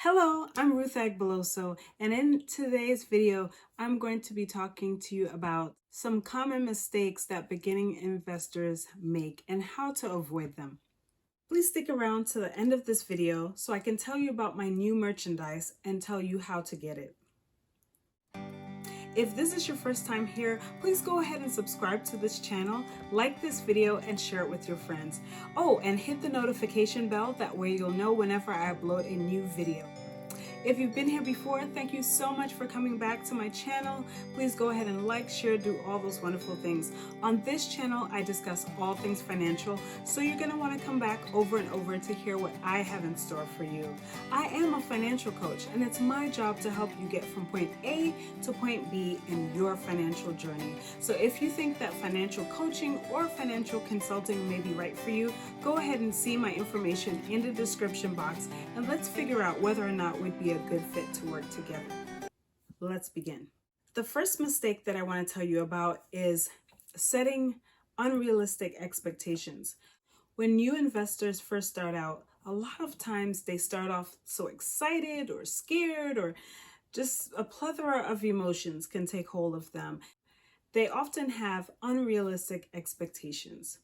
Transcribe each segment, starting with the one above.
Hello, I'm Ruth Agbeloso, and in today's video, I'm going to be talking to you about some common mistakes that beginning investors make and how to avoid them. Please stick around to the end of this video so I can tell you about my new merchandise and tell you how to get it. If this is your first time here, please go ahead and subscribe to this channel, like this video, and share it with your friends. Oh, and hit the notification bell, that way you'll know whenever I upload a new video. If you've been here before, thank you so much for coming back to my channel. Please go ahead and like, share, do all those wonderful things. On this channel, I discuss all things financial, so you're going to want to come back over and over to hear what I have in store for you. I am a financial coach, and it's my job to help you get from point A to point B in your financial journey. So if you think that financial coaching or financial consulting may be right for you, go ahead and see my information in the description box, and let's figure out whether or not we'd be a good fit to work together. Let's begin. The first mistake that I want to tell you about is setting unrealistic expectations. When new investors first start out, a lot of times they start off so excited or scared, or just a plethora of emotions can take hold of them. They often have unrealistic expectations.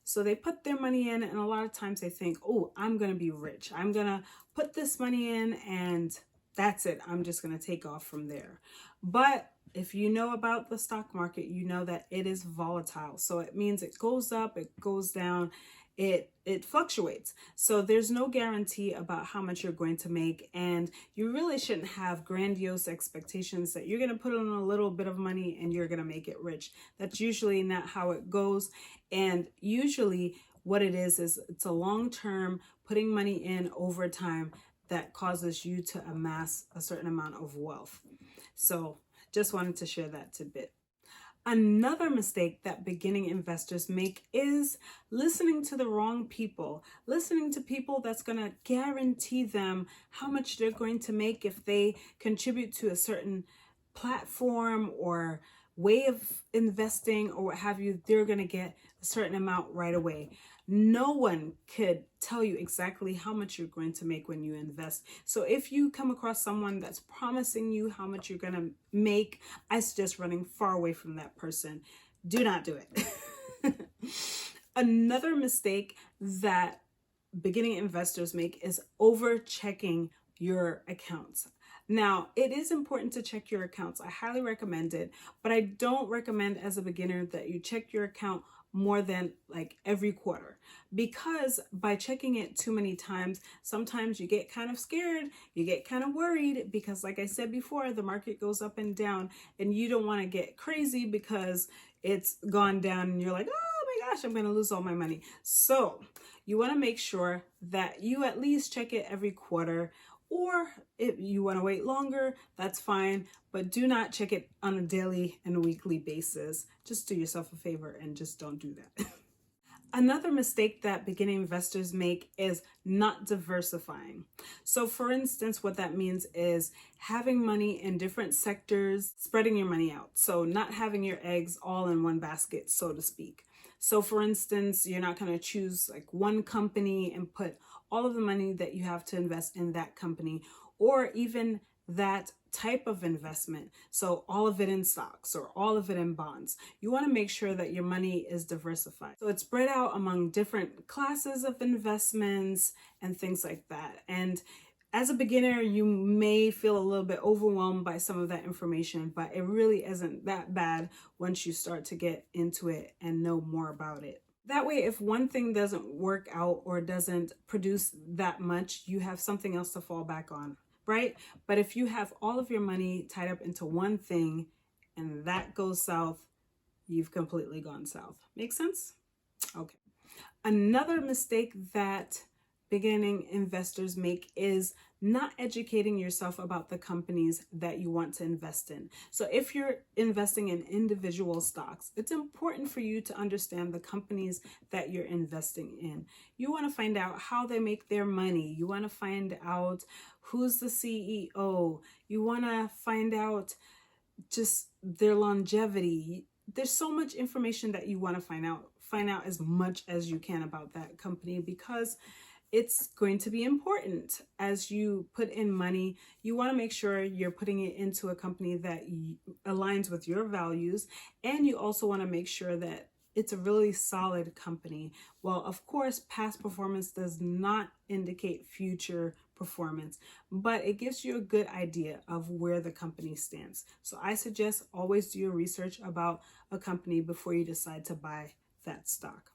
So they put their money in, and a lot of times they think, oh, I'm going to be rich. I'm going to put this money in and that's it. I'm just going to take off from there. But if you know about the stock market, you know that it is volatile. So it means it goes up, it goes down, it fluctuates. So there's no guarantee about how much you're going to make, and you really shouldn't have grandiose expectations that you're going to put in a little bit of money and you're going to make it rich. That's usually not how it goes. And usually what it is it's a long-term putting money in over time that causes you to amass a certain amount of wealth. So just wanted to share that tidbit. Another mistake that beginning investors make is listening to the wrong people, listening to people that's going to guarantee them how much they're going to make if they contribute to a certain platform or way of investing or what have you. They're going to get a certain amount right away. No one could tell you exactly how much you're going to make when you invest. So if you come across someone that's promising you how much you're going to make, I suggest running far away from that person. Do not do it. Another mistake that beginning investors make is over checking your accounts. Now, it is important to check your accounts. I highly recommend it, but I don't recommend as a beginner that you check your account more than like every quarter, because by checking it too many times, sometimes you get kind of scared, you get kind of worried, because like I said before, the market goes up and down, and you don't want to get crazy because it's gone down and you're like, oh my gosh, I'm going to lose all my money. So you want to make sure that you at least check it every quarter, or if you want to wait longer, that's fine, but do not check it on a daily and a weekly basis. Just do yourself a favor and just don't do that. Another mistake that beginning investors make is not diversifying. So for instance, what that means is having money in different sectors, spreading your money out. So not having your eggs all in one basket, so to speak. So for instance, you're not going to choose like one company and put all of the money that you have to invest in that company, or even that type of investment. So all of it in stocks or all of it in bonds. You want to make sure that your money is diversified. So it's spread out among different classes of investments and things like that. And as a beginner, you may feel a little bit overwhelmed by some of that information, but it really isn't that bad once you start to get into it and know more about it. That way, if one thing doesn't work out or doesn't produce that much, you have something else to fall back on, right? But if you have all of your money tied up into one thing and that goes south, you've completely gone south. Make sense? Okay. Another mistake that beginning investors make is not educating yourself about the companies that you want to invest in. So if you're investing in individual stocks, it's important for you to understand the companies that you're investing in. You want to find out how they make their money. You want to find out who's the CEO. You want to find out just their longevity. There's so much information that you want to find out as much as you can about that company, because it's going to be important as you put in money. You want to make sure you're putting it into a company that aligns with your values, and you also want to make sure that it's a really solid company. Well, of course, past performance does not indicate future performance, but it gives you a good idea of where the company stands. So I suggest always do your research about a company before you decide to buy that stock.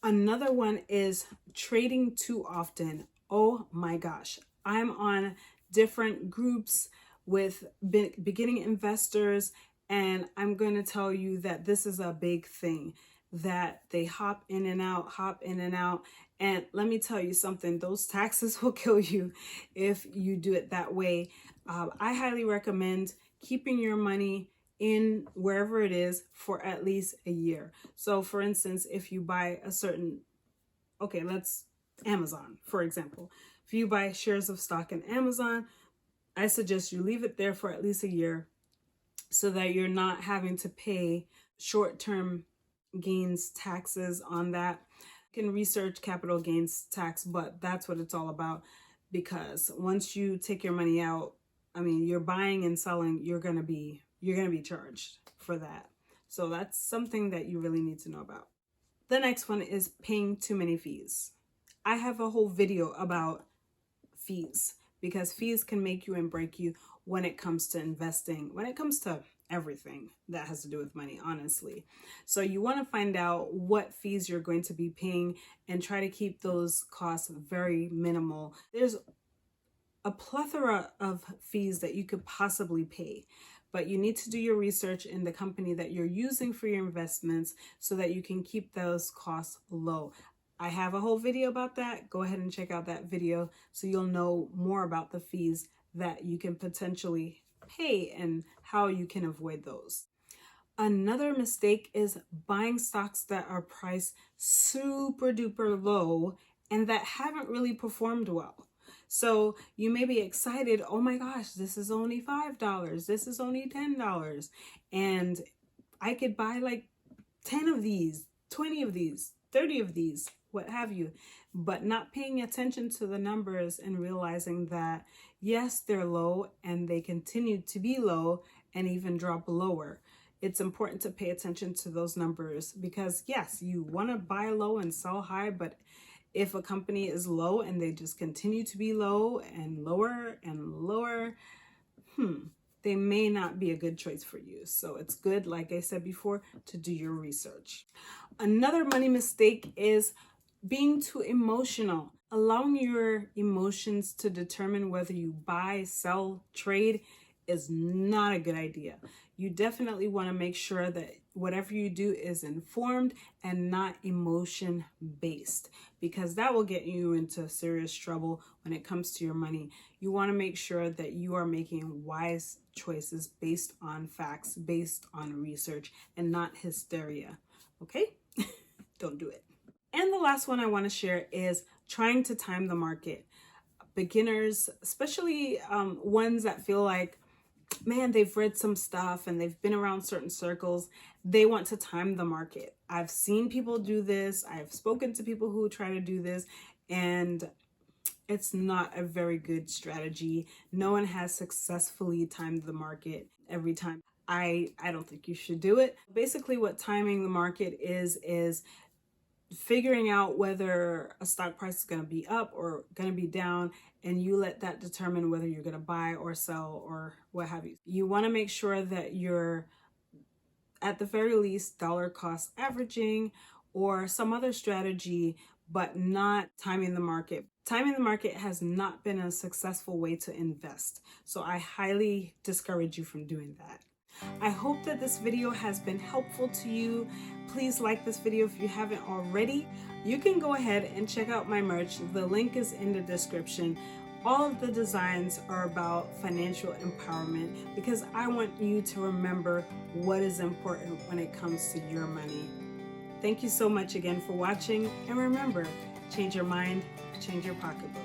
Another one is trading too often. Oh my gosh. I'm on different groups with beginning investors, and I'm going to tell you that this is a big thing, that they hop in and out, hop in and out. And let me tell you something, those taxes will kill you if you do it that way. I highly recommend keeping your money in wherever it is for at least a year. So for instance, if you buy a certain, Amazon, for example. If you buy shares of stock in Amazon, I suggest you leave it there for at least a year so that you're not having to pay short-term gains taxes on that. You can research capital gains tax, but that's what it's all about, because once you take your money out, you're buying and selling, you're going to be charged for that. So that's something that you really need to know about. The next one is paying too many fees. I have a whole video about fees, because fees can make you and break you when it comes to investing, when it comes to everything that has to do with money, honestly. So you want to find out what fees you're going to be paying and try to keep those costs very minimal. There's a plethora of fees that you could possibly pay, but you need to do your research in the company that you're using for your investments so that you can keep those costs low. I have a whole video about that. Go ahead and check out that video so you'll know more about the fees that you can potentially pay and how you can avoid those. Another mistake is buying stocks that are priced super duper low and that haven't really performed well. So you may be excited, oh my gosh, this is only $5, this is only $10, and I could buy like 10 of these, 20 of these, 30 of these, what have you, but not paying attention to the numbers and realizing that yes, they're low and they continue to be low and even drop lower. It's important to pay attention to those numbers, because yes, you want to buy low and sell high, but if a company is low and they just continue to be low and lower and lower, they may not be a good choice for you. So it's good, like I said before, to do your research. Another money mistake is being too emotional. Allowing your emotions to determine whether you buy, sell, trade is not a good idea. You definitely want to make sure that whatever you do is informed and not emotion based, because that will get you into serious trouble when it comes to your money. You want to make sure that you are making wise choices based on facts, based on research, and not hysteria. Okay? Don't do it. And the last one I want to share is trying to time the market. Beginners, especially ones that feel like, man, they've read some stuff and they've been around certain circles, they want to time the market. I've seen people do this. I've spoken to people who try to do this, and it's not a very good strategy. No one has successfully timed the market every time. I don't think you should do it. Basically, what timing the market is figuring out whether a stock price is going to be up or going to be down, and you let that determine whether you're going to buy or sell or what have you. You want to make sure that you're at the very least dollar cost averaging or some other strategy, but not timing the market. Timing the market has not been a successful way to invest, so I highly discourage you from doing that. I hope that this video has been helpful to you. Please like this video if you haven't already. You can go ahead and check out my merch. The link is in the description. All of the designs are about financial empowerment, because I want you to remember what is important when it comes to your money. Thank you so much again for watching, and remember, change your mind, change your pocketbook.